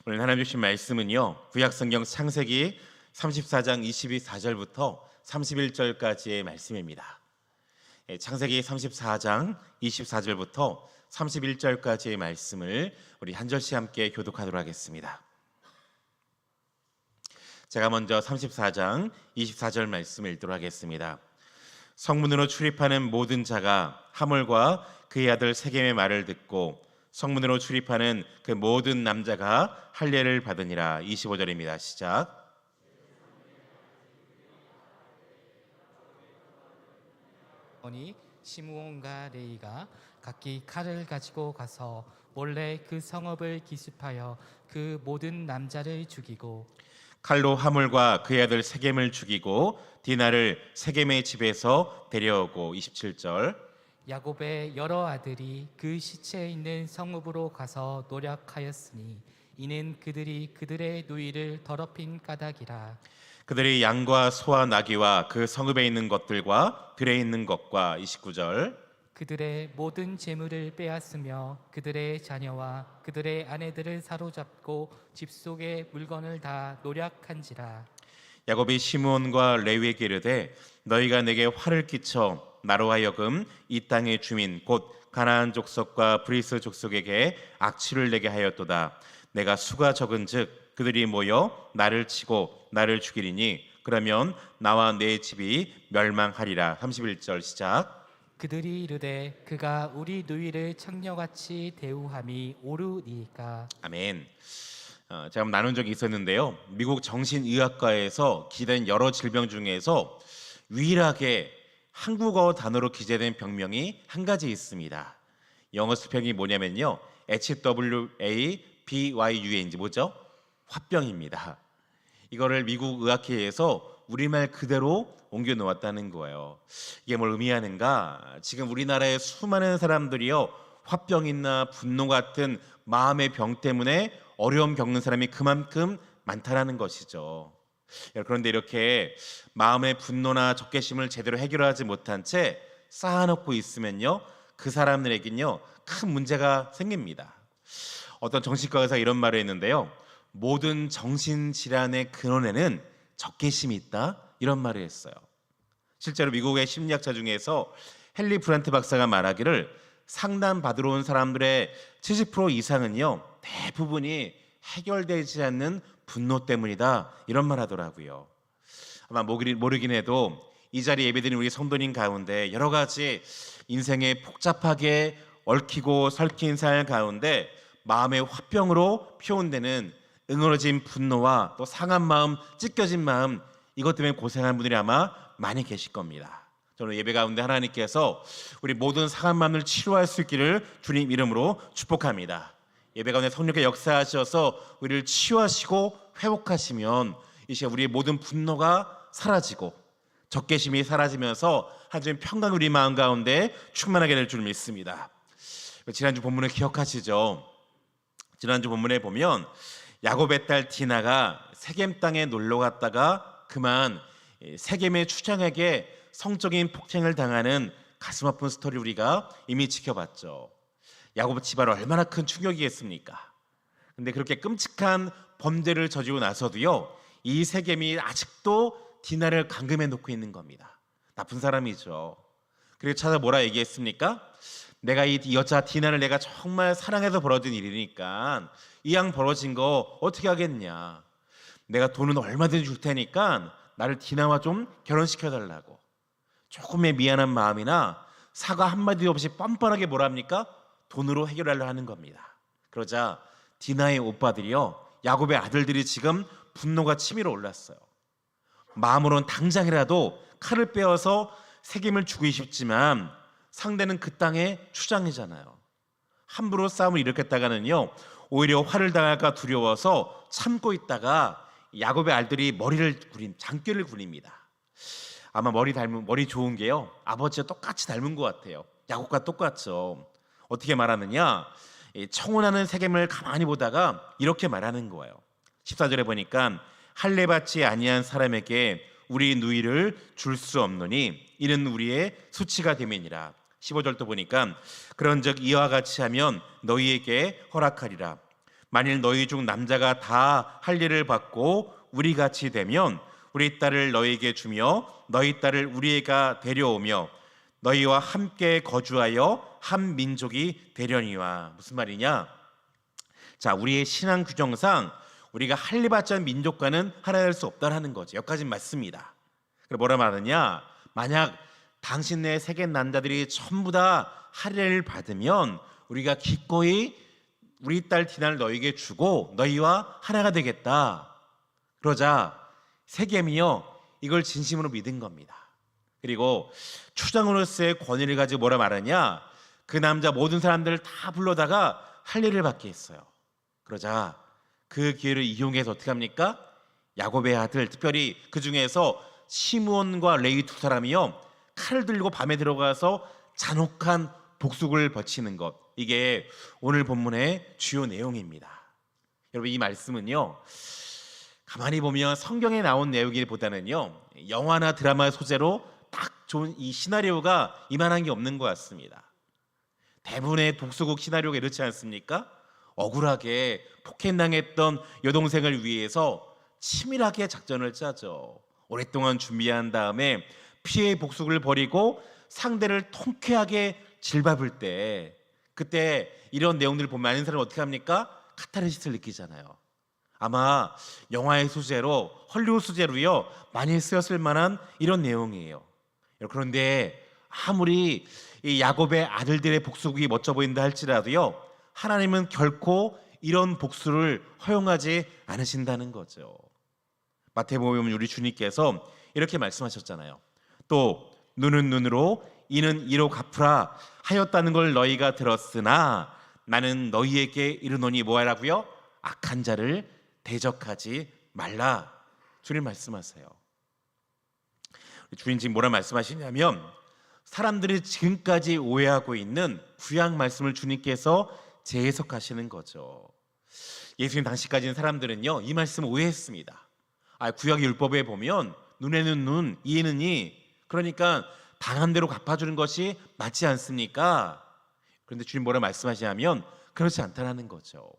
오늘 하나님 주신 말씀은요, 구약성경 창세기 34장 24절부터 31절까지의 말씀입니다. 창세기 34장 24절부터 31절까지의 말씀을 우리 한 절씩 함께 교독하도록 하겠습니다. 제가 먼저 34장 24절 말씀을 읽도록 하겠습니다. 성문으로 출입하는 모든 자가 하몰과 그의 아들 세겜의 말을 듣고 성문으로 출입하는 그 모든 남자가 할례를 받으니라. 25절입니다. 시작. 시므온과 레이가 각기 칼을 가지고 가서 몰래 그 성읍을 기습하여 그 모든 남자를 죽이고 칼로 하몰과 그의 아들 세겜을 죽이고 디나를 세겜의 집에서 데려오고. 27절. 야곱의 여러 아들이 그 시체에 있는 성읍으로 가서 노력하였으니 이는 그들이 그들의 누이를 더럽힌 까닭이라. 그들이 양과 소와 나귀와 그 성읍에 있는 것들과 들에 있는 것과. 29절. 그들의 모든 재물을 빼앗으며 그들의 자녀와 그들의 아내들을 사로잡고 집 속의 물건을 다 노략한지라. 야곱이 시므온과 레위에게 이르되 너희가 내게 화를 끼쳐 나로 하여금 이 땅의 주민 곧 가나안 족속과 브리스 족속에게 악취를 내게 하였도다. 내가 수가 적은즉 그들이 모여 나를 치고 나를 죽이리니 그러면 나와 내 집이 멸망하리라. 31절 시작. 그들이 이르되 그가 우리 누이를 창녀같이 대우함이 옳으니까. 아멘. 제가 나눈 적이 있었는데요, 미국 정신의학과에서 기재된 여러 질병 중에서 유일하게 한국어 단어로 기재된 병명이 한 가지 있습니다. 영어 스펠링이 뭐냐면요, HWABYUNG, 뭐죠? 화병입니다. 이거를 미국 의학회에서 우리말 그대로 옮겨 놓았다는 거예요. 이게 뭘 의미하는가? 지금 우리나라의 수많은 사람들이요, 화병이나 분노 같은 마음의 병 때문에 어려움 겪는 사람이 그만큼 많다라는 것이죠. 그런데 이렇게 마음의 분노나 적개심을 제대로 해결하지 못한 채 쌓아놓고 있으면요, 그 사람들에겐요 큰 문제가 생깁니다. 어떤 정신과 의사가 이런 말을 했는데요, 모든 정신질환의 근원에는 적개심이 있다, 이런 말을 했어요. 실제로 미국의 심리학자 중에서 헨리 브란트 박사가 말하기를 상담받으러 온 사람들의 70% 이상은요 대부분이 해결되지 않는 분노 때문이다, 이런 말 하더라고요. 아마 모르긴 해도 이 자리에 예배드린 우리 성도님 가운데 여러 가지 인생에 복잡하게 얽히고 설킨 삶 가운데 마음의 화병으로 표현되는 응어러진 분노와 또 상한 마음, 찢겨진 마음, 이것 때문에 고생하는 분들이 아마 많이 계실 겁니다. 저는 예배 가운데 하나님께서 우리 모든 상한 마음을 치료할 수 있기를 주님 이름으로 축복합니다. 예배 가운데 성령께 역사하셔서 우리를 치유하시고 회복하시면 이 시간 우리의 모든 분노가 사라지고 적개심이 사라지면서 하나님의 평강 우리 마음 가운데 충만하게 될 줄 믿습니다. 지난주 본문을 기억하시죠? 지난주 본문에 보면 야곱의 딸 디나가 세겜 땅에 놀러 갔다가 그만 세겜의 추장에게 성적인 폭행을 당하는 가슴 아픈 스토리 우리가 이미 지켜봤죠. 야곱 집안 얼마나 큰 충격이겠습니까? 근데 그렇게 끔찍한 범죄를 저지르고 나서도요, 이 세겜이 아직도 디나를 감금해 놓고 있는 겁니다. 나쁜 사람이죠. 그리고 찾아 뭐라 얘기했습니까? 내가 이 여자 디나를 내가 정말 사랑해서 벌어진 일이니까 이 양 벌어진 거 어떻게 하겠냐, 내가 돈은 얼마든지 줄 테니까 나를 디나와 좀 결혼시켜달라고. 조금의 미안한 마음이나 사과 한마디 없이 뻔뻔하게 뭐랍니까? 돈으로 해결하려 하는 겁니다. 그러자 디나의 오빠들이요, 야곱의 아들들이 지금 분노가 치밀어 올랐어요. 마음으로는 당장이라도 칼을 빼어서 세겜을 죽이고 싶지만 상대는 그 땅의 추장이잖아요. 함부로 싸움을 일으켰다가는요 오히려 화를 당할까 두려워서 참고 있다가 야곱의 아들들이 장꾀를 부립니다. 아마 머리 좋은 게요, 아버지와 똑같이 닮은 것 같아요. 야곱과 똑같죠. 어떻게 말하느냐, 청혼하는 세겜을 가만히 보다가 이렇게 말하는 거예요. 14절에 보니까 할례 받지 아니한 사람에게 우리 누이를 줄 수 없노니 이는 우리의 수치가 됨이니라. 15절도 보니까 그런즉 이와 같이 하면 너희에게 허락하리라. 만일 너희 중 남자가 다 할 일을 받고 우리 같이 되면 우리 딸을 너희에게 주며 너희 딸을 우리가 데려오며 너희와 함께 거주하여 한 민족이 되려니와. 무슨 말이냐? 자, 우리의 신앙 규정상 우리가 할 일 받지 않은 민족과는 하나 될 수 없다라는 거죠. 여기까지는 맞습니다. 그럼 뭐라 말하느냐? 만약 당신네 세계 남자들이 전부 다 할례를 받으면 우리가 기꺼이 우리 딸 디나를 너희에게 주고 너희와 하나가 되겠다. 그러자 세겜이요 이걸 진심으로 믿은 겁니다. 그리고 추장으로서의 권위를 가지고 뭐라 말하냐? 그 남자 모든 사람들을 다 불러다가 할례를 받게 했어요. 그러자 그 기회를 이용해서 어떻게 합니까? 야곱의 아들, 특별히 그 중에서 시므온과 레위 두 사람이요 칼을 들고 밤에 들어가서 잔혹한 복수를 벌이는 것, 이게 오늘 본문의 주요 내용입니다. 여러분, 이 말씀은요 가만히 보면 성경에 나온 내용이보다는요 영화나 드라마 소재로 딱 좋은 이 시나리오가 이만한 게 없는 것 같습니다. 대부분의 독서국 시나리오가 이렇지 않습니까? 억울하게 폭행당했던 여동생을 위해서 치밀하게 작전을 짜죠. 오랫동안 준비한 다음에 피해 복수를 벌이고 상대를 통쾌하게 질밟을 때, 그때 이런 내용들을 보면 많은 사람은 어떻게 합니까? 카타르시스를 느끼잖아요. 아마 영화의 소재로, 헐리우드 소재로요 많이 쓰였을 만한 이런 내용이에요. 그런데 아무리 이 야곱의 아들들의 복수극이 멋져 보인다 할지라도요 하나님은 결코 이런 복수를 허용하지 않으신다는 거죠. 마태복음 우리 주님께서 이렇게 말씀하셨잖아요. 또 눈은 눈으로 이는 이로 갚으라 하였다는 걸 너희가 들었으나 나는 너희에게 이르노니 뭐하라고요? 악한 자를 대적하지 말라. 주님 말씀하세요. 주님 지금 뭐라 말씀하시냐면 사람들이 지금까지 오해하고 있는 구약 말씀을 주님께서 재해석하시는 거죠. 예수님 당시까지는 사람들은요 이 말씀을 오해했습니다. 구약 율법에 보면 눈에는 눈, 이에는 이, 그러니까 당한 대로 갚아주는 것이 맞지 않습니까? 그런데 주님 뭐라 말씀하시냐면 그렇지 않다는 거죠.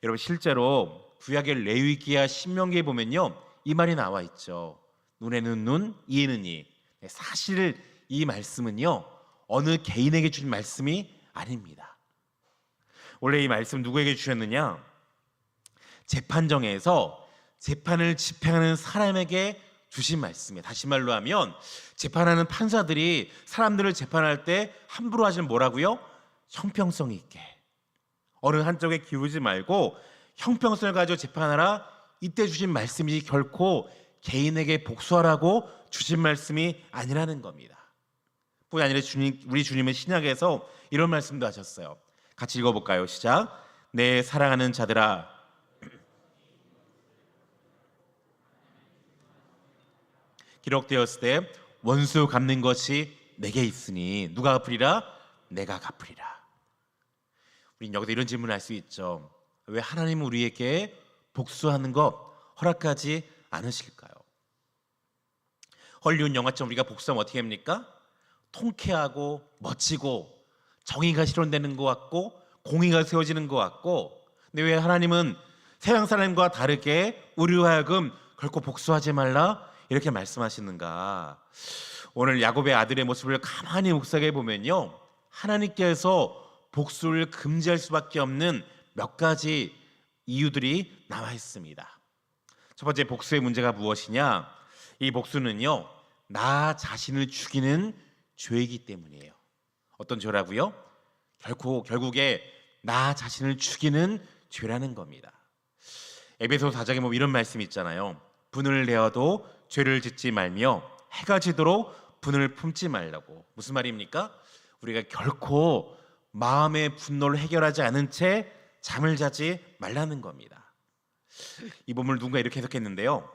여러분, 실제로 구약의 레위기와 신명기에 보면요 이 말이 나와 있죠. 눈에는 눈, 이에는 이. 사실 이 말씀은요 어느 개인에게 주신 말씀이 아닙니다. 원래 이 말씀 누구에게 주셨느냐? 재판정에서 재판을 집행하는 사람에게 주신 말씀이에요. 다시 말로 하면 재판하는 판사들이 사람들을 재판할 때 함부로 하시는 뭐라고요? 형평성 있게, 어느 한쪽에 기우지 말고 형평성을 가지고 재판하라. 이때 주신 말씀이 결코 개인에게 복수하라고 주신 말씀이 아니라는 겁니다. 뿐 아니라 우리 주님은 신약에서 이런 말씀도 하셨어요. 같이 읽어볼까요? 시작. 내 사랑하는 자들아, 기록되었을 때 원수 갚는 것이 내게 있으니 누가 갚으리라? 내가 갚으리라. 우린 여기서 이런 질문을 할 수 있죠. 왜 하나님은 우리에게 복수하는 것 허락하지 않으실까요? 헐리우드 영화처럼 우리가 복수하면 어떻게 합니까? 통쾌하고 멋지고 정의가 실현되는 것 같고 공의가 세워지는 것 같고, 근데 왜 하나님은 세상 사람과 다르게 우리로 하여금 결코 복수하지 말라 이렇게 말씀하시는가? 오늘 야곱의 아들의 모습을 가만히 묵상해 보면요 하나님께서 복수를 금지할 수밖에 없는 몇 가지 이유들이 나와 있습니다. 첫 번째, 복수의 문제가 무엇이냐? 이 복수는요 나 자신을 죽이는 죄이기 때문이에요. 어떤 죄라고요? 결국에 나 자신을 죽이는 죄라는 겁니다. 에베소 4장에 보면 이런 말씀이 있잖아요. 분을 내어도 죄를 짓지 말며 해가 지도록 분을 품지 말라고. 무슨 말입니까? 우리가 결코 마음의 분노를 해결하지 않은 채 잠을 자지 말라는 겁니다. 이 본문을 누군가 이렇게 해석했는데요.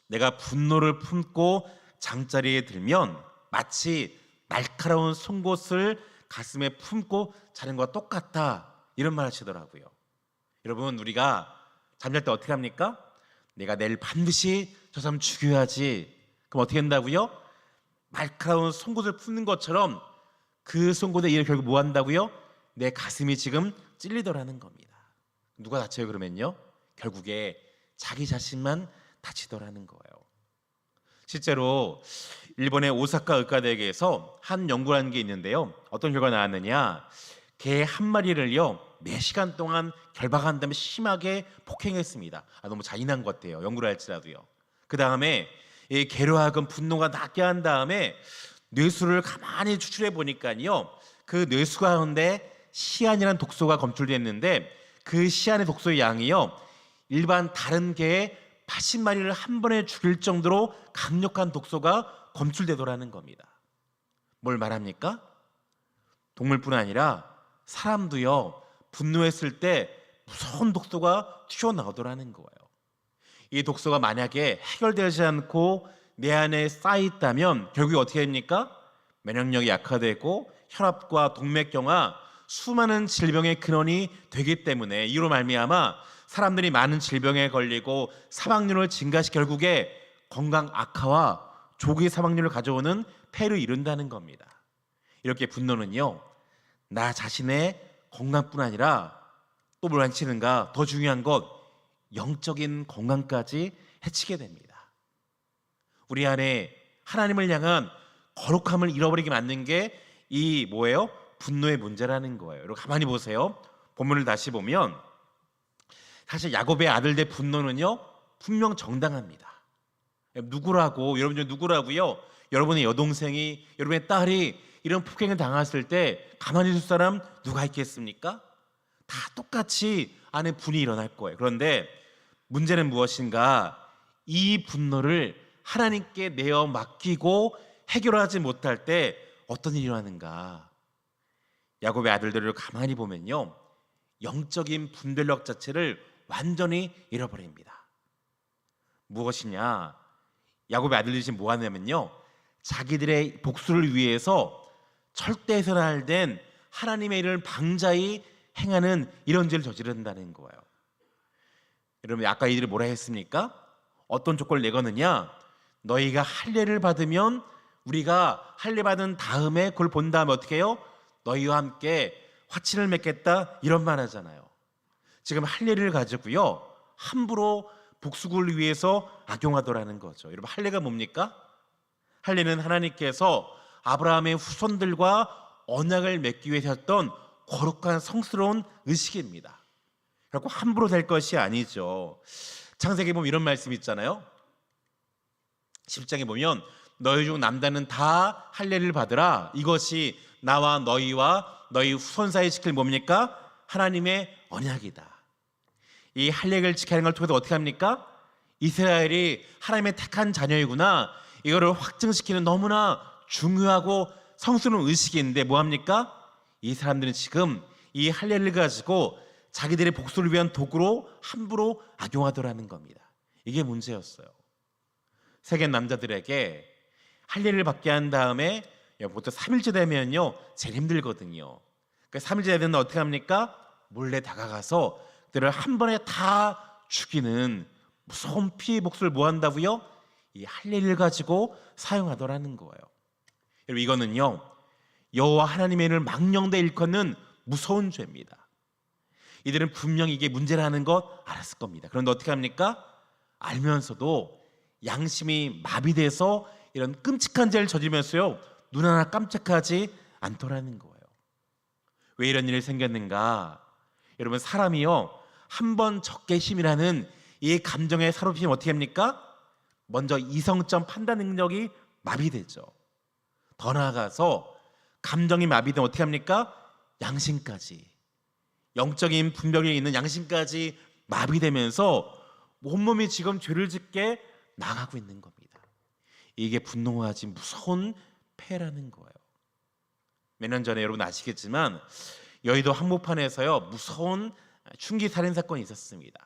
내가 분노를 품고 잠자리에 들면 마치 날카로운 송곳을 가슴에 품고 자는 것과 똑같다, 이런 말 하시더라고요. 여러분, 우리가 잠잘 때 어떻게 합니까? 내가 내일 반드시 저 사람 죽여야지. 그럼 어떻게 한다고요? 날카로운 송곳을 품는 것처럼 그 송곳에 이를 결국 뭐 한다고요? 내 가슴이 지금 찔리더라는 겁니다. 누가 다쳐요 그러면요? 결국에 자기 자신만 다치더라는 거예요. 실제로 일본의 오사카 의과대학에서 한 연구를 한 게 있는데요. 어떤 결과가 나왔느냐? 개 한 마리를요 4시간 동안 결박한 다음에 심하게 폭행했습니다. 너무 잔인한 것 같아요. 연구를 할지라도요. 그 다음에 이 개로 하여금 분노가 나게 한 다음에 뇌수를 가만히 추출해 보니까요, 그 뇌수 가운데 시안이라는 독소가 검출됐는데 그 시안의 독소의 양이요 일반 다른 개의 80마리를 한 번에 죽일 정도로 강력한 독소가 검출되더라는 겁니다. 뭘 말합니까? 동물뿐 아니라 사람도요 분노했을 때 무서운 독소가 튀어나오더라는 거예요. 이 독소가 만약에 해결되지 않고 내 안에 쌓여있다면 결국에 어떻게 됩니까? 면역력이 약화되고 혈압과 동맥경화, 수많은 질병의 근원이 되기 때문에 이로 말미암아 사람들이 많은 질병에 걸리고 사망률을 증가시 결국에 건강 악화와 조기 사망률을 가져오는 폐를 이룬다는 겁니다. 이렇게 분노는요 나 자신의 건강뿐 아니라 또 뭘 해치는가? 더 중요한 것 영적인 건강까지 해치게 됩니다. 우리 안에 하나님을 향한 거룩함을 잃어버리게 만든 게 이 뭐예요? 분노의 문제라는 거예요. 여러분 가만히 보세요. 본문을 다시 보면 사실 야곱의 아들들의 분노는요 분명 정당합니다. 누구라고, 여러분 중 누구라고요? 여러분의 여동생이, 여러분의 딸이 이런 폭행을 당했을 때 가만히 있을 사람 누가 있겠습니까? 다 똑같이 안에 분이 일어날 거예요. 그런데 문제는 무엇인가? 이 분노를 하나님께 내어 맡기고 해결하지 못할 때 어떤 일이 일어나는가? 야곱의 아들들을 가만히 보면요 영적인 분별력 자체를 완전히 잃어버립니다. 무엇이냐? 야곱의 아들들이 지금 뭐 하냐면요 자기들의 복수를 위해서 철대선할된 하나님의 일을 방자히 행하는 이런 죄를 저지른다는 거예요. 여러분 아까 이들이 뭐라 했습니까? 어떤 조건을 내거느냐? 너희가 할례를 받으면 우리가 할례 받은 다음에 그걸 본 다음에 어떻게 해요? 너희와 함께 화친을 맺겠다 이런 말 하잖아요. 지금 할례를 가지고요 함부로 복수를 위해서 악용하더라는 거죠. 여러분 할례가 뭡니까? 할례는 하나님께서 아브라함의 후손들과 언약을 맺기 위해서 했던 거룩한 성스러운 의식입니다. 결코 함부로 될 것이 아니죠. 창세기 보면 이런 말씀 있잖아요. 10장에 보면 너희 중 남자는 다 할례를 받으라. 이것이 나와 너희와 너희 후손 사이에 지킬 뭡니까? 하나님의 언약이다. 이 할례를 지키는 걸 통해서 어떻게 합니까? 이스라엘이 하나님의 택한 자녀이구나. 이거를 확증시키는 너무나 중요하고 성스러운 의식인데 뭐합니까? 이 사람들은 지금 이 할례를 가지고 자기들의 복수를 위한 도구로 함부로 악용하더라는 겁니다. 이게 문제였어요. 세계 남자들에게 할례를 받게 한 다음에 보통 3일째 되면요 제일 힘들거든요. 그러니까 3일째 되면 어떻게 합니까? 몰래 다가가서 그들을 한 번에 다 죽이는 무서운 피해 복수를 뭐 한다고요? 이 할례를 가지고 사용하더라는 거예요. 여러분 이거는요 여호와 하나님의 일을 망령되 일컫는 무서운 죄입니다. 이들은 분명히 이게 문제라는 것 알았을 겁니다. 그런데 어떻게 합니까? 알면서도 양심이 마비돼서 이런 끔찍한 죄를 저지르면서요 눈 하나 깜짝하지 않더라는 거예요. 왜 이런 일이 생겼는가? 여러분 사람이요 한 번 적개심이라는 이 감정에 사로잡히면 어떻게 합니까? 먼저 이성적 판단 능력이 마비되죠. 더 나아가서 감정이 마비되면 어떻게 합니까? 양심까지, 영적인 분별이 있는 양심까지 마비되면서 온몸이 지금 죄를 짓게 나가고 있는 겁니다. 이게 분노하지 무서운 폐라는 거예요. 몇 년 전에 여러분 아시겠지만 여의도 한복판에서요 무서운 흉기 살인 사건이 있었습니다.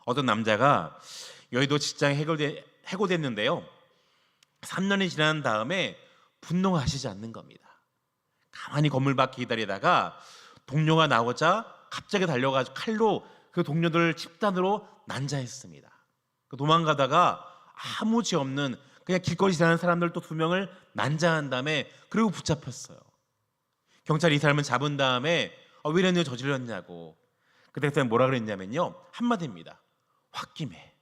어떤 남자가 여의도 직장에 해고됐는데요 3년이 지난 다음에 분노하시지 않는 겁니다. 가만히 건물 밖에 기다리다가 동료가 나오자 갑자기 달려가지고 칼로 그 동료들 집단으로 난자했습니다. 도망가다가 아무 죄 없는 그냥 길거리 지나는 사람들 또 2명을 난자한 다음에 그리고 붙잡혔어요. 경찰이 이 사람을 잡은 다음에 왜 이런 일 저질렀냐고 그때 뭐라 그랬냐면요, 한마디입니다. 홧김에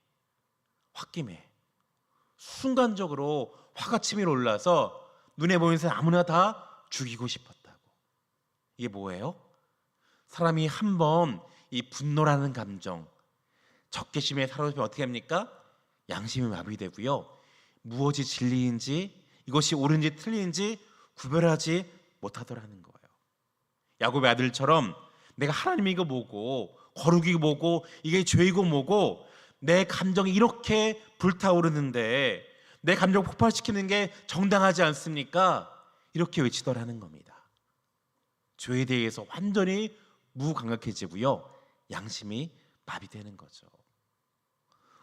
순간적으로 화가 치밀어 올라서 눈에 보이는 사람 아무나 다 죽이고 싶었다고. 이게 뭐예요? 사람이 한번 이 분노라는 감정, 적개심에 사로잡히면 어떻게 합니까? 양심이 마비되고요, 무엇이 진리인지, 이것이 옳은지 틀린지 구별하지 못하더라는 거예요. 야곱의 아들처럼 내가 하나님이고 뭐고 거룩이고 뭐고 이게 죄이고 뭐고 내 감정이 이렇게 불타오르는데 내 감정 폭발시키는 게 정당하지 않습니까? 이렇게 외치더라는 겁니다. 죄에 대해서 완전히 무감각해지고요, 양심이 마비되는 거죠.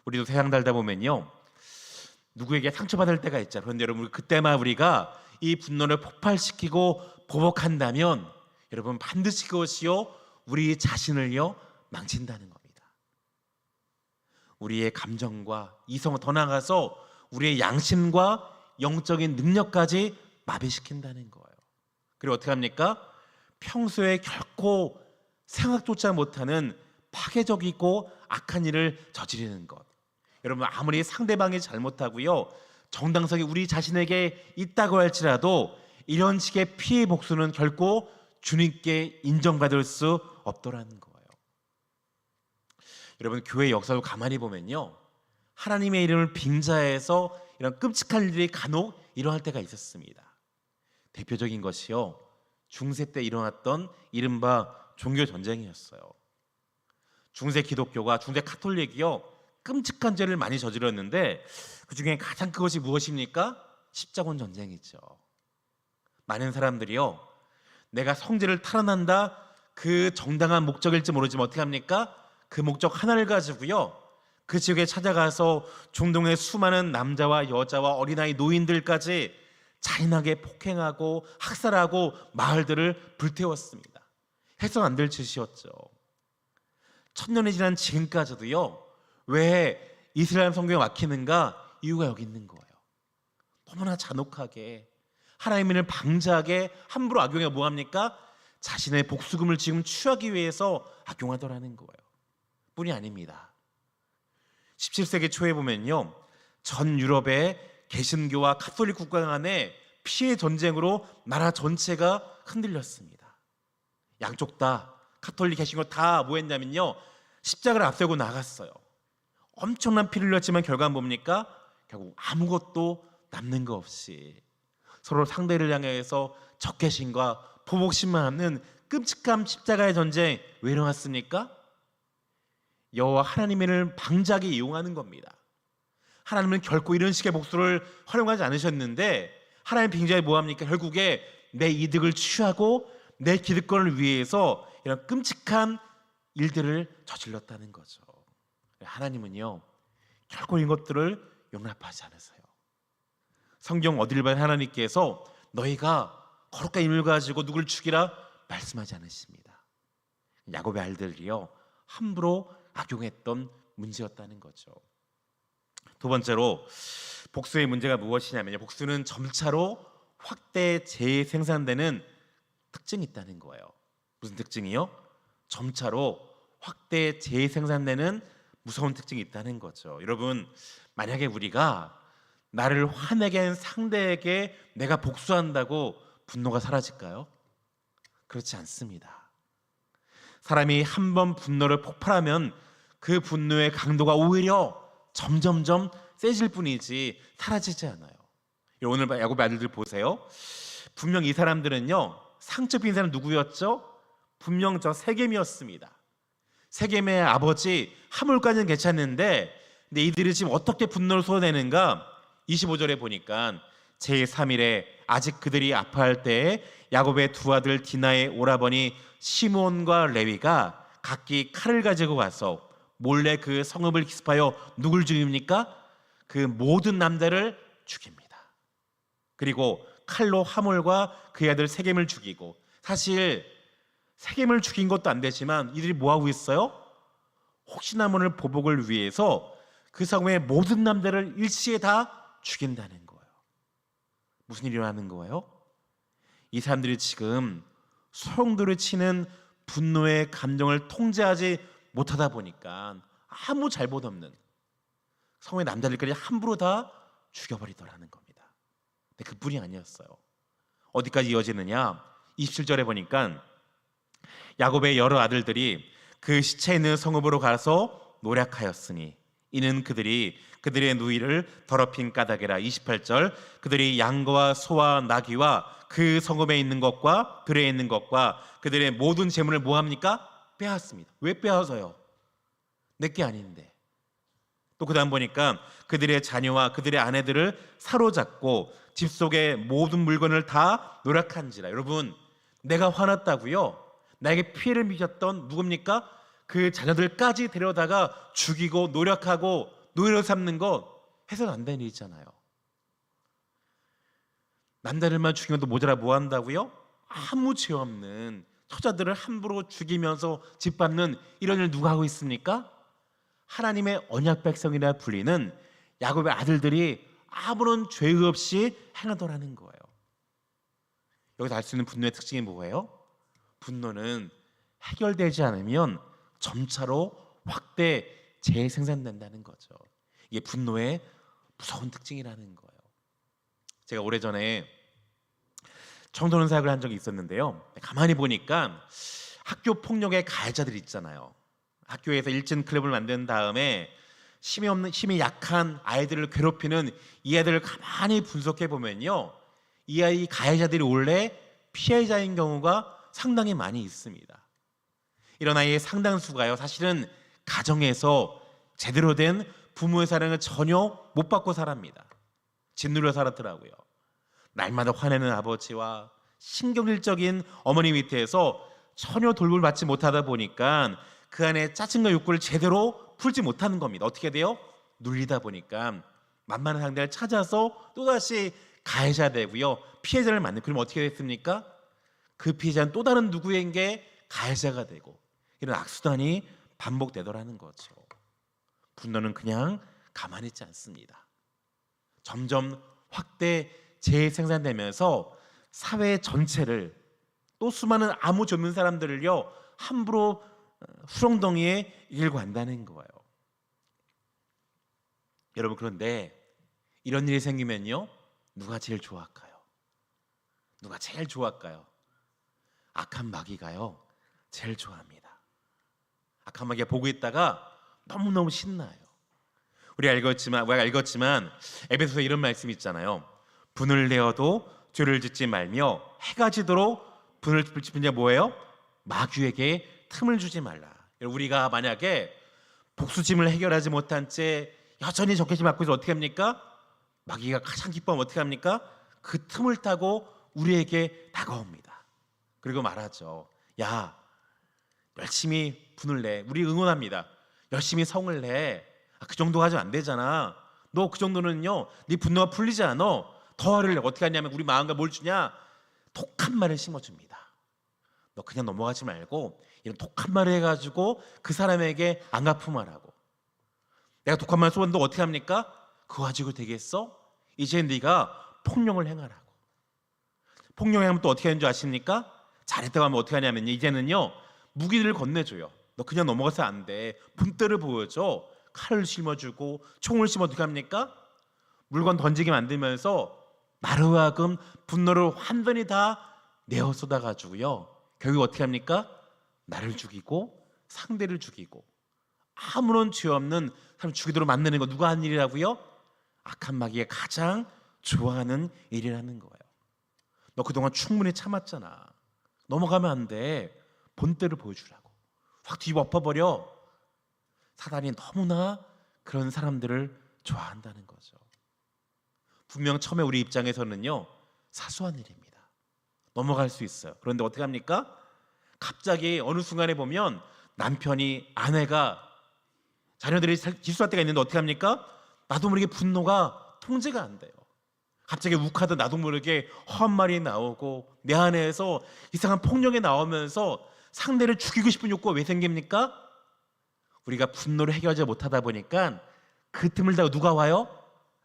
우리도 세상 살다 보면요, 누구에게 상처받을 때가 있잖아요. 그런데 여러분, 그때만 우리가 이 분노를 폭발시키고 보복한다면 여러분, 반드시 그것이요 우리 자신을요 망친다는 겁니다. 우리의 감정과 이성을 더 나아가서 우리의 양심과 영적인 능력까지 마비시킨다는 거예요. 그리고 어떻게 합니까? 평소에 결코 생각조차 못하는 파괴적이고 악한 일을 저지르는 것. 여러분, 아무리 상대방이 잘못하고요 정당성이 우리 자신에게 있다고 할지라도 이런 식의 피해 복수는 결코 주님께 인정받을 수 없더라는 거예요. 여러분, 교회 역사도 가만히 보면요, 하나님의 이름을 빙자해서 이런 끔찍한 일이 간혹 일어날 때가 있었습니다. 대표적인 것이요, 중세 때 일어났던 이른바 종교 전쟁이었어요. 중세 기독교가 중세 카톨릭이요 끔찍한 죄를 많이 저질렀는데 그 중에 가장 큰 것이 무엇입니까? 십자군 전쟁이죠. 많은 사람들이요, 내가 성죄를 탈환한다, 그 정당한 목적일지 모르지만 어떻게 합니까? 그 목적 하나를 가지고요 그 지역에 찾아가서 중동의 수많은 남자와 여자와 어린아이, 노인들까지 잔인하게 폭행하고 학살하고 마을들을 불태웠습니다. 해서는 안 될 짓이었죠. 1000년이 지난 지금까지도요, 왜 이스라엘 성경에 막히는가? 이유가 여기 있는 거예요. 너무나 잔혹하게 하나님을 방자하게 함부로 악용해 뭐합니까? 자신의 복수금을 지금 취하기 위해서 악용하더라는 거예요. 뿐이 아닙니다. 17세기 초에 보면요, 전 유럽의 개신교와 카톨릭 국가 간의 피해 전쟁으로 나라 전체가 흔들렸습니다. 양쪽 다 카톨릭, 개신교 다 뭐 했냐면요, 십자가를 앞세우고 나갔어요. 엄청난 피를 흘렸지만 결과는 뭡니까? 결국 아무것도 남는 거 없이 서로 상대를 향해서 적개심과 보복심만 하는 끔찍한 십자가의 전쟁. 왜 일어났습니까? 여호와 하나님을 방자하게 이용하는 겁니다. 하나님은 결코 이런 식의 복수를 활용하지 않으셨는데 하나님 빙자에 뭐합니까? 결국에 내 이득을 취하고 내 기득권을 위해서 이런 끔찍한 일들을 저질렀다는 거죠. 하나님은요 결코 이것들을 용납하지 않으세요. 성경 어딜 봐야 하나님께서 너희가 거룩한 힘을 가지고 누굴 죽이라 말씀하지 않으십니다. 야곱의 알들이요 함부로 악용했던 문제였다는 거죠. 두 번째로 복수의 문제가 무엇이냐면요, 복수는 점차로 확대 재생산되는 특징이 있다는 거예요. 무슨 특징이요? 점차로 확대 재생산되는 무서운 특징이 있다는 거죠. 여러분, 만약에 우리가 나를 화내게 한 상대에게 내가 복수한다고 분노가 사라질까요? 그렇지 않습니다. 사람이 한 번 분노를 폭발하면 그 분노의 강도가 오히려 점점점 세질 뿐이지 사라지지 않아요. 오늘 야곱의 아들들 보세요. 분명 이 사람들은요 상처 입은 사람 누구였죠? 분명 저 세겜이었습니다. 세겜의 아버지 하물까지는 괜찮은데 근데 이들이 지금 어떻게 분노를 쏟아내는가? 25절에 보니까 제3일에 아직 그들이 아파할 때에 야곱의 두 아들 디나의 오라버니 시몬과 레위가 각기 칼을 가지고 와서 몰래 그 성읍을 기습하여 누굴 죽입니까? 그 모든 남자를 죽입니다. 그리고 칼로 하몰과 그의 아들 세겜을 죽이고, 사실 세겜을 죽인 것도 안 되지만 이들이 뭐하고 있어요? 혹시나 모를 보복을 위해서 그 성읍의 모든 남자를 일시에 다 죽인다는 거예요. 무슨 일이 일어나는 거예요? 이 사람들이 지금 소용돌이 치는 분노의 감정을 통제하지 못하다 보니까 아무 잘못 없는 성의 남자들까지 함부로 다 죽여버리더라는 겁니다. 근데 그뿐이 아니었어요. 어디까지 이어지느냐? 27절에 보니까 야곱의 여러 아들들이 그 시체 있는 성읍으로 가서 노략하였으니 이는 그들이 그들의 누이를 더럽힌 까닭이라. 28절 그들이 양과 소와 나귀와 그 성읍에 있는 것과 들에 있는 것과 그들의 모든 재물을 뭐합니까? 빼앗습니다. 왜 빼앗아요? 내게 아닌데. 또 그 다음 보니까 그들의 자녀와 그들의 아내들을 사로잡고 집 속의 모든 물건을 다 노략한지라. 여러분, 내가 화났다고요? 나에게 피해를 미쳤던 누굽니까? 그 자녀들까지 데려다가 죽이고 노략하고 노예로 삼는 것 해서는 안 되는 일이잖아요. 남자들만 죽이면 모자라 뭐 한다고요? 아무 죄 없는 처자들을 함부로 죽이면서 짓밟는 이런 일 누가 하고 있습니까? 하나님의 언약 백성이라 불리는 야곱의 아들들이 아무런 죄 없이 행하더라는 거예요. 여기서 알 수 있는 분노의 특징이 뭐예요? 분노는 해결되지 않으면 점차로 확대 재생산된다는 거죠. 이게 분노의 무서운 특징이라는 거예요. 제가 오래전에 청소년 사역을 한 적이 있었는데요. 가만히 보니까 학교 폭력의 가해자들 있잖아요. 학교에서 일진 클럽을 만든 다음에 힘이 약한 아이들을 괴롭히는 이 아이들을 가만히 분석해 보면요, 이 아이 가해자들이 원래 피해자인 경우가 상당히 많이 있습니다. 이런 아이의 상당수가요, 사실은 가정에서 제대로 된 부모의 사랑을 전혀 못 받고 살았습니다. 짓눌려 살았더라고요. 날마다 화내는 아버지와 신경질적인 어머니 밑에서 전혀 돌봄을 받지 못하다 보니까 그 안에 짜증과 욕구를 제대로 풀지 못하는 겁니다. 어떻게 돼요? 눌리다 보니까 만만한 상대를 찾아서 또다시 가해자 되고요, 피해자를 만나요. 그럼 어떻게 됐습니까? 그 피해자는 또 다른 누구에게 가해자가 되고, 이런 악순환이 반복되더라는 거죠. 분노는 그냥 가만히 있지 않습니다. 점점 확대 재생산되면서 사회 전체를, 또 수많은 아무 죄 없는 사람들을요 함부로 수렁덩이에 이끌고 간다는 거예요. 여러분, 그런데 이런 일이 생기면요, 누가 제일 좋아할까요? 누가 제일 좋아할까요? 악한 마귀가요 제일 좋아합니다. 악한 마귀가 보고 있다가 너무너무 신나요. 우리가 읽었지만 에베소서에 이런 말씀이 있잖아요. 분을 내어도 죄를 짓지 말며 해가 지도록 분을 짓는 자 뭐예요? 마귀에게 틈을 주지 말라. 우리가 만약에 복수심을 해결하지 못한 채 여전히 적개심 맞고 있어 어떻게 합니까? 마귀가 가장 기뻐하면 어떻게 합니까? 그 틈을 타고 우리에게 다가옵니다. 그리고 말하죠. 야, 열심히 분을 내. 우리 응원합니다. 열심히 성을 내. 그 정도 가지고 안 되잖아. 너 그 정도는요, 네 분노가 풀리지 않아. 더 화를 내. 어떻게 하냐면 우리 마음과 뭘 주냐? 독한 말을 심어줍니다. 너 그냥 넘어가지 말고 이런 독한 말을 해가지고 그 사람에게 안갚음하라고. 내가 독한 말 쏘는데 어떻게 합니까? 그거 가지고 되겠어? 이제 네가 폭력을 행하라고. 폭력을 하면 또 어떻게 하는 줄 아십니까? 잘했다고 하면 어떻게 하냐면 이제는요, 무기를 건네줘요. 너 그냥 넘어가서 안 돼. 본때를 보여줘. 칼을 심어주고 총을 심어 어떻게 합니까? 물건 던지게 만들면서 나로 하여금 분노를 완전히 다 내어 쏟아가지고요, 결국 어떻게 합니까? 나를 죽이고 상대를 죽이고 아무런 죄 없는 사람 죽이도록 만드는 거 누가 하는 일이라고요? 악한 마귀가 가장 좋아하는 일이라는 거예요. 너 그동안 충분히 참았잖아. 넘어가면 안 돼. 본때를 보여주라고. 확 뒤집어 엎어버려. 사단이 너무나 그런 사람들을 좋아한다는 거죠. 분명 처음에 우리 입장에서는요, 사소한 일입니다. 넘어갈 수 있어요. 그런데 어떻게 합니까? 갑자기 어느 순간에 보면 남편이, 아내가, 자녀들이 실수할 때가 있는데 어떻게 합니까? 나도 모르게 분노가 통제가 안 돼요. 갑자기 욱하던 나도 모르게 허한 말이 나오고 내 안에서 이상한 폭력이 나오면서 상대를 죽이고 싶은 욕구가 왜 생깁니까? 우리가 분노를 해결하지 못하다 보니까 그 틈을 타고 누가 와요?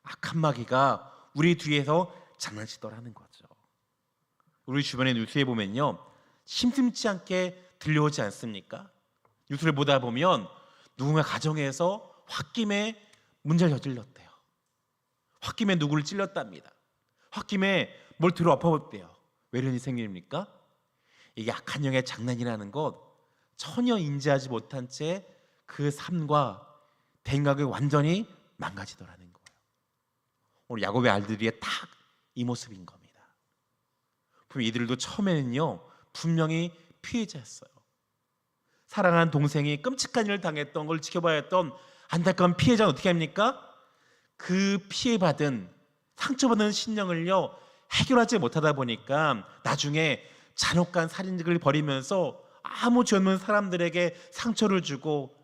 악한 마귀가 우리 뒤에서 장난치더라는 거죠. 우리 주변의 뉴스에 보면요, 심심치 않게 들려오지 않습니까? 뉴스를 보다 보면 누군가 가정에서 홧김에 문제를 저질렀대요. 홧김에 누구를 찔렀답니다. 홧김에 뭘 들어 엎어봤대요. 왜 이런 일이 생깁니까? 이게 악한 영의 장난이라는 것 전혀 인지하지 못한 채 그 삶과 대인관계가 완전히 망가지더라는 거예요. 오늘 야곱의 알들이 딱 이 모습인 겁니다. 분명 이들도 처음에는요 분명히 피해자였어요. 사랑하는 동생이 끔찍한 일을 당했던 걸 지켜봐야 했던 안타까운 피해자는 어떻게 합니까? 그 피해받은 상처받은 심령을요 해결하지 못하다 보니까 나중에 잔혹한 살인을 벌이면서 아무 죄 없는 사람들에게 상처를 주고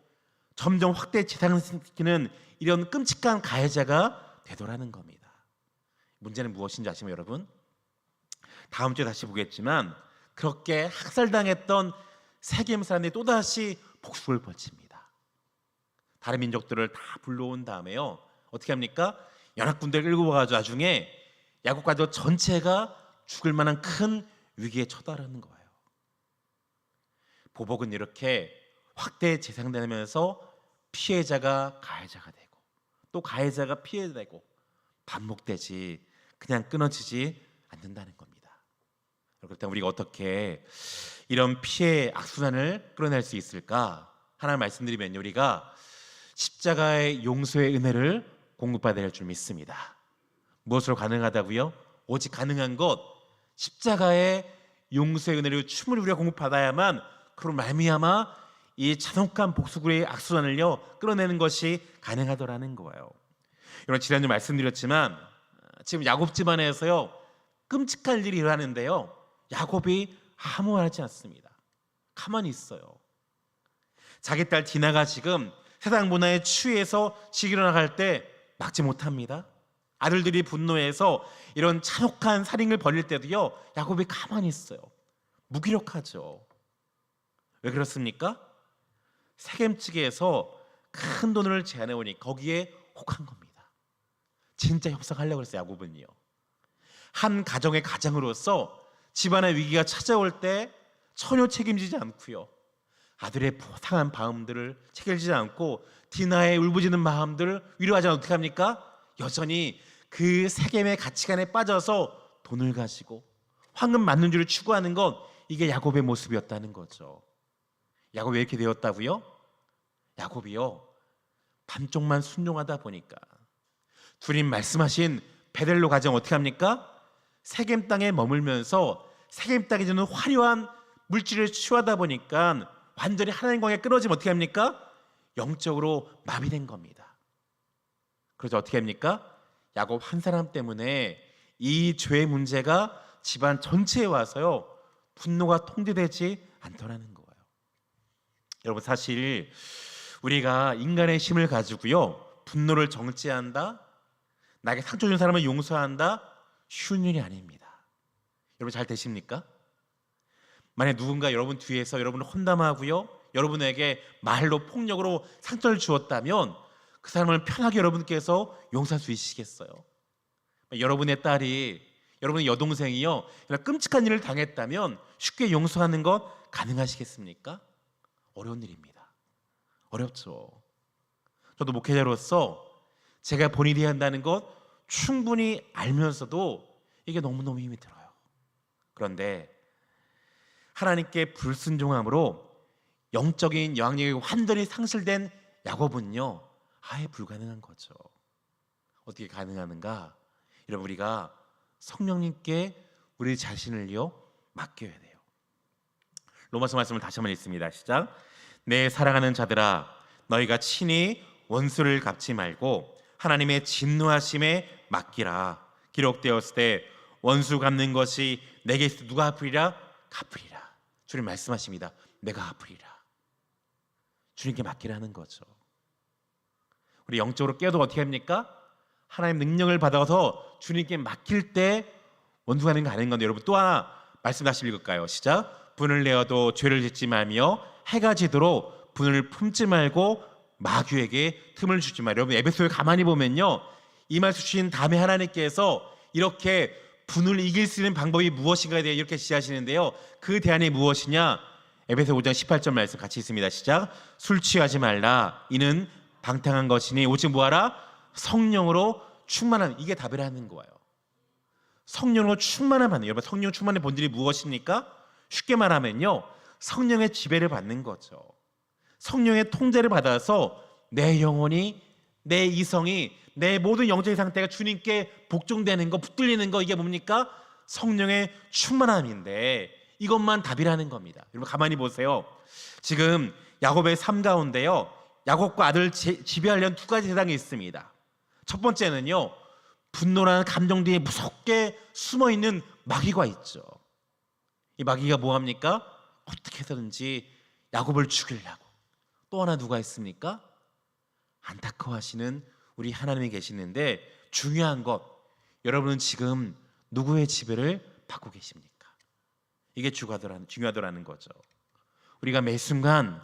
점점 확대 재산시키는 이런 끔찍한 가해자가 되더라는 겁니다. 문제는 무엇인지 아시면 여러분? 다음 주에 다시 보겠지만 그렇게 학살당했던 세겜 사람들이 또다시 복수를 벌칩니다. 다른 민족들을 다 불러온 다음에요 어떻게 합니까? 연합군대를 끌고 와가지고 나중에 야곱 가족 전체가 죽을 만한 큰 위기에 처다르는 거예요. 보복은 이렇게 확대 재생되면서 피해자가 가해자가 되고 또 가해자가 피해되고 반복되지 그냥 끊어지지 않는다는 겁니다. 그렇다면 우리가 어떻게 이런 피해 악순환을 끌어낼 수 있을까? 하나 말씀드리면 우리가 십자가의 용서의 은혜를 공급받아야 할 줄 믿습니다. 무엇으로 가능하다고요? 오직 가능한 것 십자가의 용서의 은혜를 충분히 우리가 공급받아야만 그로 말미암아 이 잔혹한 복수의 악순환을요 끌어내는 것이 가능하더라는 거예요. 여러분 지난주 말씀드렸지만 지금 야곱 집안에서요 끔찍한 일이 일어나는데요 야곱이 아무 말 하지 않습니다. 가만히 있어요. 자기 딸 디나가 지금 세상 문화에 취해서 지기로 나갈 때 막지 못합니다. 아들들이 분노해서 이런 잔혹한 살인을 벌일 때도요 야곱이 가만히 있어요. 무기력하죠. 왜 그렇습니까? 세겜 측에서 큰 돈을 제안해 오니 거기에 혹한 겁니다. 진짜 협상하려고 했어요. 야곱은요 한 가정의 가장으로서 집안의 위기가 찾아올 때 전혀 책임지지 않고요 아들의 상한 마음들을 책임지지 않고 디나의 울부짖는 마음들을 위로하지 않아 어떻게 합니까? 여전히 그 세겜의 가치관에 빠져서 돈을 가지고 황금 만눈줄을 추구하는 것 이게 야곱의 모습이었다는 거죠. 야곱이 왜 이렇게 되었다고요? 야곱이요 반쪽만 순종하다 보니까 주님 말씀하신 베델로 가정 어떻게 합니까? 세겜 땅에 머물면서 세겜 땅에 주는 화려한 물질을 취하다 보니까 완전히 하나님 광에 끊어지면 어떻게 합니까? 영적으로 마비된 겁니다. 그래서 어떻게 합니까? 야곱 한 사람 때문에 이 죄의 문제가 집안 전체에 와서요 분노가 통제되지 않더라는 거예요. 여러분 사실 우리가 인간의 힘을 가지고요 분노를 정지한다, 나에게 상처 준 사람을 용서한다 쉬운 일이 아닙니다. 여러분 잘 되십니까? 만약 누군가 여러분 뒤에서 여러분을 혼담하고요 여러분에게 말로 폭력으로 상처를 주었다면 그 사람을 편하게 여러분께서 용서할 수 있으시겠어요? 여러분의 딸이 여러분의 여동생이요 끔찍한 일을 당했다면 쉽게 용서하는 것 가능하시겠습니까? 어려운 일입니다. 어렵죠. 저도 목회자로서 제가 본인이 한다는 것 충분히 알면서도 이게 너무너무 힘이 들어요. 그런데 하나님께 불순종함으로 영적인 영향력이 완전히 상실된 야곱은요 아예 불가능한 거죠. 어떻게 가능하는가? 여러분 우리가 성령님께 우리 자신을요 맡겨야 돼요. 로마서 말씀을 다시 한번 읽습니다. 시작. 내 사랑하는 자들아 너희가 친히 원수를 갚지 말고 하나님의 진노하심에 맡기라. 기록되었을 때 원수 갚는 것이 내게 있어 누가 갚으리라? 갚으리라. 주님 말씀하십니다. 내가 갚으리라. 주님께 맡기라는 거죠. 우리 영적으로 깨어도 어떻게 합니까? 하나님 능력을 받아서 주님께 맡길 때 원수가 하는 거 아닌 건데 여러분 또 하나 말씀 다시 읽을까요? 시작. 분을 내어도 죄를 짓지 말며 해가 지도록 분을 품지 말고 마귀에게 틈을 주지 말아요. 여러분 에베소에 가만히 보면요 이 말씀 주신 다음에 하나님께서 이렇게 분을 이길 수 있는 방법이 무엇인가에 대해 이렇게 지시하시는데요 그 대안이 무엇이냐? 에베소 5장 18절 말씀 같이 있습니다. 시작. 술 취하지 말라. 이는 방탕한 것이니 오직 뭐하라? 성령으로 충만한. 이게 답이라는 거예요. 성령으로 충만하면, 여러분 성령 충만의 본질이 무엇입니까? 쉽게 말하면요, 성령의 지배를 받는 거죠. 성령의 통제를 받아서 내 영혼이, 내 이성이, 내 모든 영적인 상태가 주님께 복종되는 거, 붙들리는 거, 이게 뭡니까? 성령의 충만함인데 이것만 답이라는 겁니다. 여러분 가만히 보세요. 지금 야곱의 삶 가운데요, 야곱과 아들을 지배하려는 두 가지 세상이 있습니다. 첫 번째는요, 분노라는 감정 뒤에 무섭게 숨어있는 마귀가 있죠. 이 마귀가 뭐합니까? 어떻게 해서든지 야곱을 죽이려고. 또 하나 누가 있습니까? 안타까워하시는 우리 하나님이 계시는데, 중요한 것, 여러분은 지금 누구의 지배를 받고 계십니까? 이게 중요하더라는 거죠. 우리가 매 순간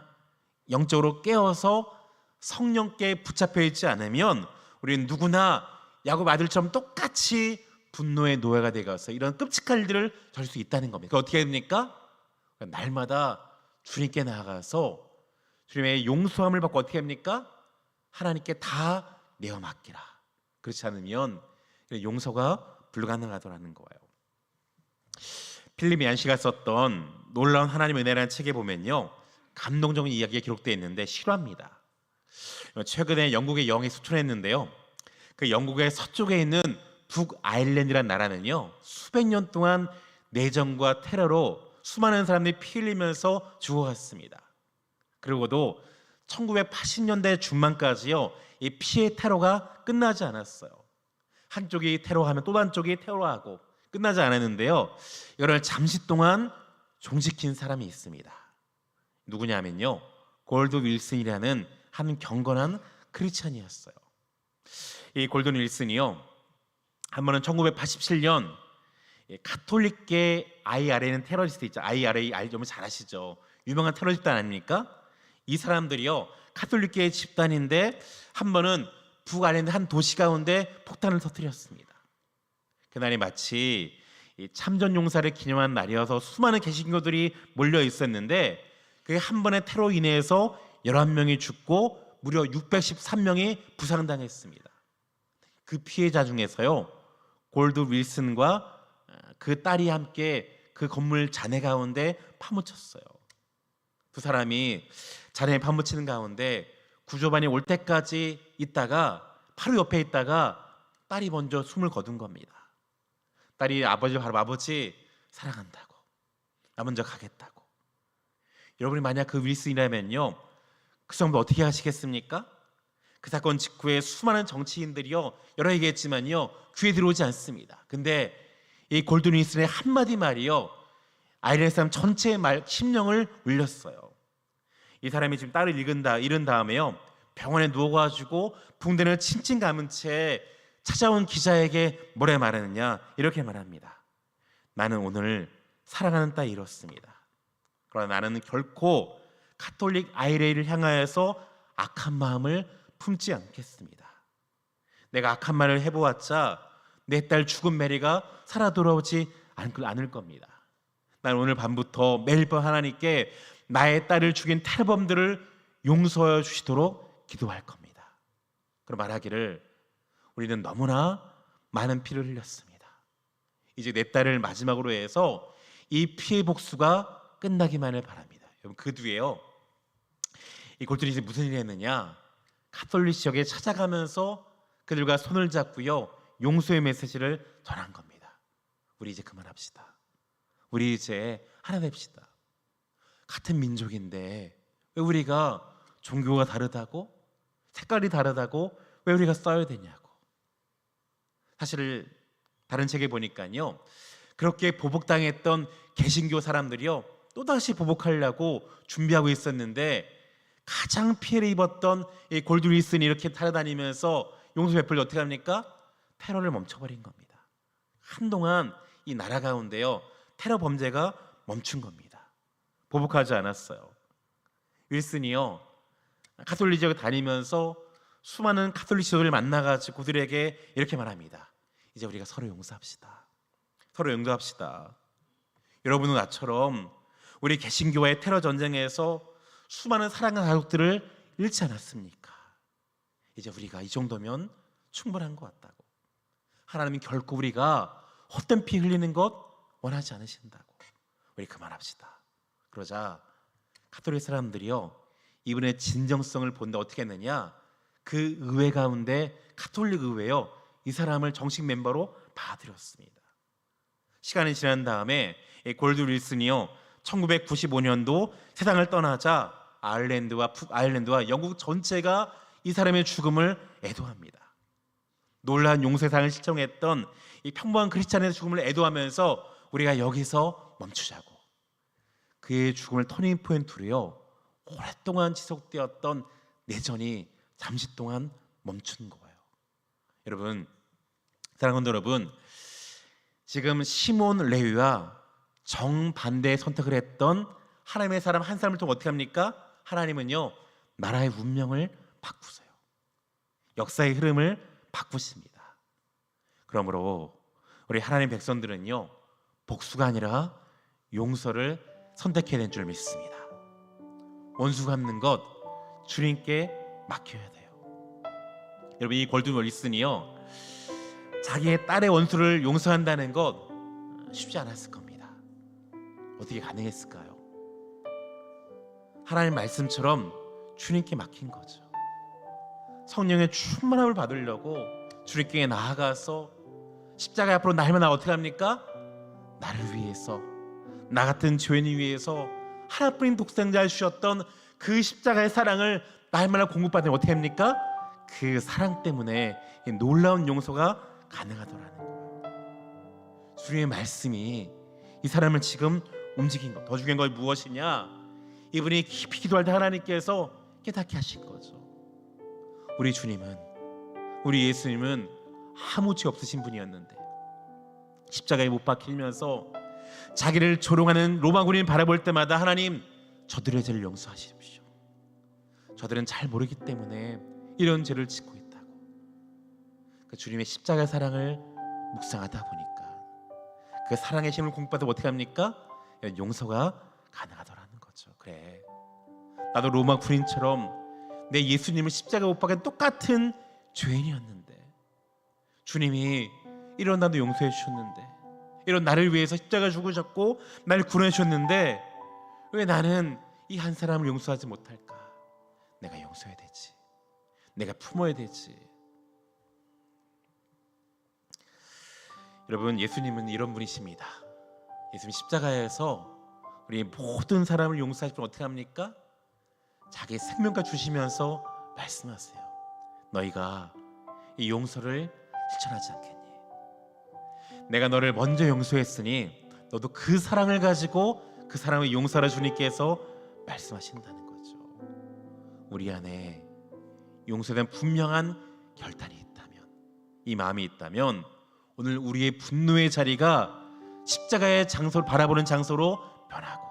영적으로 깨어서 성령께 붙잡혀 있지 않으면 우리는 누구나 야곱 아들처럼 똑같이 분노의 노예가 되어서 이런 끔찍한 일들을 저질 수 있다는 겁니다. 그 어떻게 됩니까? 날마다 주님께 나아가서 주님의 용서함을 받고 어떻게 합니까? 하나님께 다 내어 맡기라. 그렇지 않으면 용서가 불가능하더라는 거예요. 필립 얀시가 썼던 놀라운 하나님의 은혜라는 책에 보면요, 감동적인 이야기가 기록되어 있는데 실화입니다. 최근에 영국의 여행에 수출했는데요, 그 영국의 서쪽에 있는 북아일랜드라는 나라는요, 수백 년 동안 내전과 테러로 수많은 사람들이 피 흘리면서 죽어갔습니다. 그리고도 1980년대 중반까지요, 이 피해 테러가 끝나지 않았어요. 한쪽이 테러하면 또 한쪽이 테러하고 끝나지 않았는데요, 이걸 잠시 동안 종지킨 사람이 있습니다. 누구냐면요, 골드 윌슨이라는 한 경건한 크리스찬이었어요. 이 골든 윌슨이요, 한 번은 1987년 카톨릭계 IRA는 테러리스트 있죠. IRA 알면 잘 아시죠? 유명한 테러 집단 아닙니까? 이 사람들이요, 카톨릭계 집단인데 한 번은 북아일랜드 한 도시 가운데 폭탄을 터뜨렸습니다. 그날이 마치 참전 용사를 기념한 날이어서 수많은 개신교들이 몰려 있었는데, 그게 한 번의 테러로 인해서 11명이 죽고 무려 613명이 부상당했습니다. 그 피해자 중에서요, 골드 윌슨과 그 딸이 함께 그 건물 잔해 가운데 파묻혔어요. 두 사람이 잔해에 파묻히는 가운데 구조반이 올 때까지 있다가 바로 옆에 있다가 딸이 먼저 숨을 거둔 겁니다. 딸이 바로 아버지 사랑한다고, 나 먼저 가겠다고. 여러분이 만약 그 윌슨이라면요, 그 사람도 어떻게 하시겠습니까? 그 사건 직후에 수많은 정치인들이요, 여러 얘기했지만요, 귀에 들어오지 않습니다. 근데 이 골든 윌슨의 한마디 말이요, 아일랜드 사람 전체의 심령을 울렸어요. 이 사람이 지금 딸을 잃은 다음에요, 병원에 누워가지고 붕대를 칭칭 감은 채 찾아온 기자에게 뭐래 말하느냐, 이렇게 말합니다. 나는 오늘 사랑하는 딸을 잃었습니다. 그러나 나는 결코 카톨릭 IRA를 향하여서 악한 마음을 품지 않겠습니다. 내가 악한 말을 해보았자 내 딸 죽은 메리가 살아 돌아오지 않을 겁니다. 난 오늘 밤부터 매일 밤 하나님께 나의 딸을 죽인 테러범들을 용서해 주시도록 기도할 겁니다. 그럼 말하기를, 우리는 너무나 많은 피를 흘렸습니다. 이제 내 딸을 마지막으로 해서 이 피해 복수가 끝나기만을 바랍니다. 여러분, 그 뒤에요, 이 골든이 무슨 일을 했느냐, 카톨릭 지역에 찾아가면서 그들과 손을 잡고요, 용서의 메시지를 전한 겁니다. 우리 이제 그만합시다. 우리 이제 하나 됩시다. 같은 민족인데 왜 우리가 종교가 다르다고, 색깔이 다르다고 왜 우리가 싸워야 되냐고. 사실 다른 책에 보니까요, 그렇게 보복당했던 개신교 사람들이요, 또다시 보복하려고 준비하고 있었는데, 가장 피해를 입었던 이 골드 윌슨이 이렇게 타려다니면서 용서 베풀려 어떻게 합니까? 테러를 멈춰버린 겁니다. 한동안 이 나라 가운데요, 테러 범죄가 멈춘 겁니다. 보복하지 않았어요. 윌슨이요, 카톨릭 지역에 다니면서 수많은 카톨릭 지도자를 만나가지고 그들에게 이렇게 말합니다. 이제 우리가 서로 용서합시다. 서로 용서합시다. 여러분은 나처럼 우리 개신교와의 테러 전쟁에서 수많은 사랑과 가족들을 잃지 않았습니까? 이제 우리가 이 정도면 충분한 것 같다고. 하나님은 결코 우리가 헛된 피 흘리는 것 원하지 않으신다고. 우리 그만합시다. 그러자 가톨릭 사람들이요, 이분의 진정성을 본다 어떻게 했느냐, 그 의회 가운데 가톨릭 의회요, 이 사람을 정식 멤버로 받아들였습니다. 시간이 지난 다음에 골드 윌슨이요 1995년도 세상을 떠나자 아일랜드와 영국 전체가 이 사람의 죽음을 애도합니다. 놀라운 용서상을 실천했던 이 평범한 크리스찬의 죽음을 애도하면서 우리가 여기서 멈추자고. 그의 죽음을 터닝 포인트로요, 오랫동안 지속되었던 내전이 잠시 동안 멈춘 거예요. 여러분, 사랑하는 여러분, 지금 시몬 레위와 정반대의 선택을 했던 하나님의 사람 한 사람을 통해 어떻게 합니까? 하나님은요, 나라의 운명을 바꾸세요. 역사의 흐름을 바꾸십니다. 그러므로 우리 하나님 백성들은요, 복수가 아니라 용서를 선택해야 되는 줄 믿습니다. 원수 갚는 것 주님께 맡겨야 돼요. 여러분, 이 골든 윌슨이요, 자기의 딸의 원수를 용서한다는 것 쉽지 않았을 겁니다. 어떻게 가능했을까요? 하나님 말씀처럼 주님께 맡긴 거죠. 성령의 충만함을 받으려고 주님께 나아가서 십자가 앞으로 날면 어떻게 합니까? 나를 위해서, 나 같은 죄인을 위해서 하나뿐인 독생자를 주셨던 그 십자가의 사랑을 날마다 공급받으면 어떻게 합니까? 그 사랑 때문에 이 놀라운 용서가 가능하더라는 거예요. 주님의 말씀이 이 사람을 지금 움직인 것. 더 중요한 건 무엇이냐? 이분이 깊이 기도할 때 하나님께서 깨닫게 하신 거죠. 우리 주님은, 우리 예수님은 아무 죄 없으신 분이었는데 십자가에 못 박히면서 자기를 조롱하는 로마 군인을 바라볼 때마다 하나님, 저들의 죄를 용서하십시오. 저들은 잘 모르기 때문에 이런 죄를 짓고 있다고. 그 주님의 십자가의 사랑을 묵상하다 보니까 그 사랑의 힘을 공부받아 어떻게 합니까? 용서가 가능하더라는 거죠. 그래, 나도 로마 군인처럼 내 예수님을 십자가에 못 박은 똑같은 죄인이었는데 주님이 이런 나도 용서해 주셨는데, 이런 나를 위해서 십자가 죽으셨고 나를 구원해 주셨는데 왜 나는 이 한 사람을 용서하지 못할까? 내가 용서해야 되지. 내가 품어야 되지. 여러분, 예수님은 이런 분이십니다. 예수님 십자가에서 우리 모든 사람을 용서하실 분 어떻게 합니까? 자기 생명까지 주시면서 말씀하세요. 너희가 이 용서를 실천하지 않겠니? 내가 너를 먼저 용서했으니 너도 그 사랑을 가지고 그 사람의 용서를 주님께서 말씀하신다는 거죠. 우리 안에 용서에 대한 분명한 결단이 있다면, 이 마음이 있다면 오늘 우리의 분노의 자리가 십자가의 장소를 바라보는 장소로 변하고,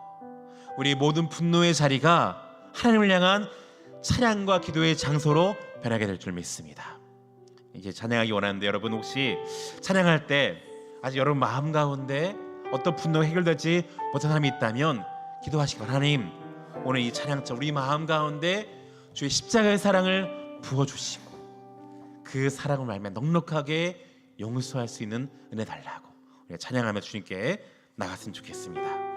우리 모든 분노의 자리가 하나님을 향한 찬양과 기도의 장소로 변하게 될 줄 믿습니다. 이제 찬양하기 원하는데, 여러분 혹시 찬양할 때 아직 여러분 마음 가운데 어떤 분노가 해결되지 못한 사람이 있다면 기도하시고, 하나님, 오늘 이 찬양자 우리 마음 가운데 주의 십자가의 사랑을 부어주시고 그 사랑을 말며 넉넉하게 용서할 수 있는 은혜 달라고 우리가 찬양하며 주님께 나갔으면 좋겠습니다.